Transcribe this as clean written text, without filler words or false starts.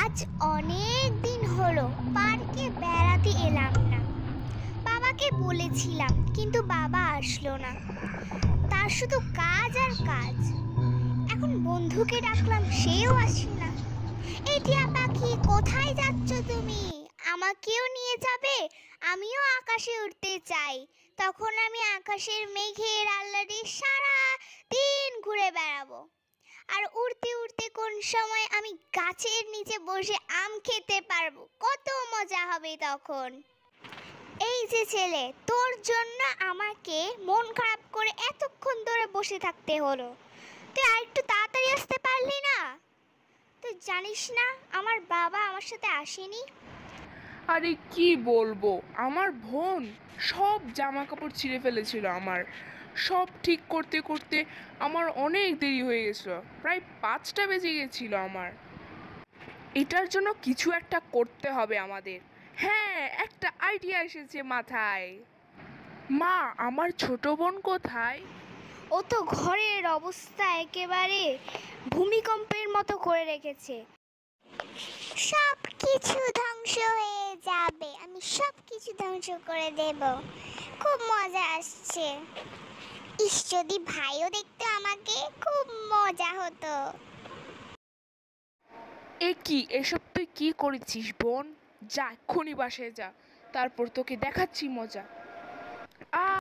আজ অনেক দিন হলো পার্কে বেড়াতে এলাম না। বাবাকে বলেছিলাম কিন্তু বাবা আসলো না। তার শুধু কাজ আর কাজ। এখন বন্ধুকে ডাকলাম, সেও আসে না। এই টিয়া পাখি, কোথায় যাচ্ছ তুমি? আমাকেও নিয়ে যাবে? আমিও আকাশে উঠতে চাই। তখন আমি আকাশের মেঘের আহ্লাদে সারা দিন ঘুরে বেড়াবো। আর উড়তে উড়তে কোন সময় আমি গাছের নিচে বসে আম খেতে পারবো, কত মজা হবে তখন। এই যে ছেলে, তোর জন্য আমাকে মন খারাপ করে এতক্ষণ ধরে বসে থাকতে হলো। তুই আর একটু তাড়াতাড়ি আসতে পারলি না? তুই জানিস না আমার বাবা আমার সাথে আসেনি? আরে কি বলবো, আমার বোন সব জামা কাপড় ছিঁড়ে ফেলেছিল। আমার সব ঠিক করতে করতে আমার অনেক দেরি হয়ে গেছিল, প্রায় 5টা বেজে গেছিল আমার। এটার জন্য কিছু একটা করতে হবে আমাদের। হ্যাঁ, একটা আইডিয়া এসেছে মাথায়। মা, আমার ছোট বোন কোথায়? ও তো ঘরের অবস্থা একেবারে ভূমিকম্পের মতো করে রেখেছে। সব কিছু ধ্বংস হয়ে যাবে, আমি সব কিছু ধ্বংস করে দেব। খুব মজা আসছে। ইস, যদি ভাইও দেখতো আমাকে, খুব মজা হতো। কি এসব তুই কি করেছিস বোন? যা এক্ষুনি বাসায় যা, তারপর তোকে দেখাচ্ছি মজা।